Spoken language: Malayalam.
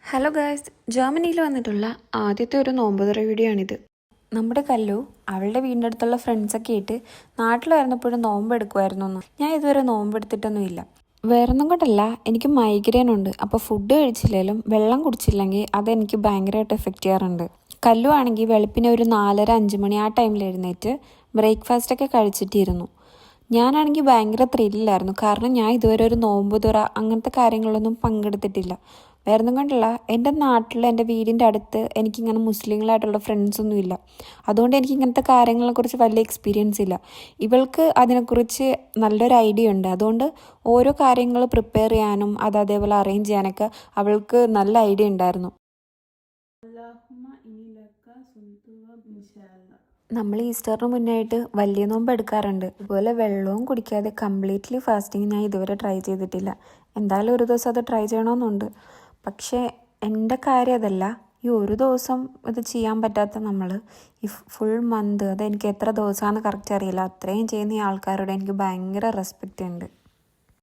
ഹലോ ഗായ്സ്, ജർമ്മനിയിൽ വന്നിട്ടുള്ള ആദ്യത്തെ ഒരു നോമ്പുതുറ വീഡിയോ ആണിത്. നമ്മുടെ കല്ലു അവളുടെ വീടിൻ്റെ അടുത്തുള്ള ഫ്രണ്ട്സൊക്കെ ആയിട്ട് നാട്ടിലായിരുന്നപ്പോഴും നോമ്പെടുക്കുമായിരുന്നു. ഞാൻ ഇതുവരെ നോമ്പെടുത്തിട്ടൊന്നുമില്ല. വേറൊന്നും കൊണ്ടല്ല, എനിക്ക് മൈഗ്രെയിൻ ഉണ്ട്. അപ്പോൾ ഫുഡ് കഴിച്ചില്ലെങ്കിലും വെള്ളം കുടിച്ചില്ലെങ്കിൽ അതെനിക്ക് ഭയങ്കരമായിട്ട് എഫക്റ്റ് ചെയ്യാറുണ്ട്. കല്ലു ആണെങ്കിൽ വെളുപ്പിനെ ഒരു 4:30-5 മണി ആ ടൈമിൽ എഴുന്നേറ്റ് ബ്രേക്ക്ഫാസ്റ്റൊക്കെ കഴിച്ചിട്ടിരുന്നു. ഞാനാണെങ്കിൽ ഭയങ്കര ത്രില്ലായിരുന്നു. കാരണം ഞാൻ ഇതുവരെ ഒരു നോമ്പുതുറ അങ്ങനത്തെ കാര്യങ്ങളൊന്നും പങ്കെടുത്തിട്ടില്ല. വേറൊന്നും കൊണ്ടല്ല, എൻ്റെ നാട്ടിൽ എൻ്റെ വീടിൻ്റെ അടുത്ത് എനിക്കിങ്ങനെ മുസ്ലിങ്ങളായിട്ടുള്ള ഫ്രണ്ട്സൊന്നും ഇല്ല. അതുകൊണ്ട് എനിക്ക് ഇങ്ങനത്തെ കാര്യങ്ങളെക്കുറിച്ച് വലിയ എക്സ്പീരിയൻസ് ഇല്ല. ഇവൾക്ക് അതിനെക്കുറിച്ച് നല്ലൊരു ഐഡിയ ഉണ്ട്. അതുകൊണ്ട് ഓരോ കാര്യങ്ങൾ പ്രിപ്പയർ ചെയ്യാനും അതേപോലെ അറേഞ്ച് ചെയ്യാനൊക്കെ അവൾക്ക് നല്ല ഐഡിയ ഉണ്ടായിരുന്നു. നമ്മൾ ഈസ്റ്ററിന് മുന്നായിട്ട് വലിയ നോമ്പ് എടുക്കാറുണ്ട്. ഇതുപോലെ വെള്ളവും കുടിക്കാതെ കംപ്ലീറ്റ്ലി ഫാസ്റ്റിംഗ് ഞാൻ ഇതുവരെ ട്രൈ ചെയ്തിട്ടില്ല. എന്തായാലും ഒരു ദിവസം അത് ട്രൈ ചെയ്യണമെന്നുണ്ട്. പക്ഷേ എൻ്റെ കാര്യം അതല്ല. ഈ ഒരു ദിവസം ഇത് ചെയ്യാൻ പറ്റാത്ത നമ്മൾ ഈ ഫുൾ മന്ത്, അതെനിക്ക് എത്ര ദിവസമാണെന്ന് കറക്റ്റ് അറിയില്ല, അത്രയും ചെയ്യുന്ന ഈ ആൾക്കാരോട് എനിക്ക് ഭയങ്കര റെസ്പെക്റ്റ് ഉണ്ട്.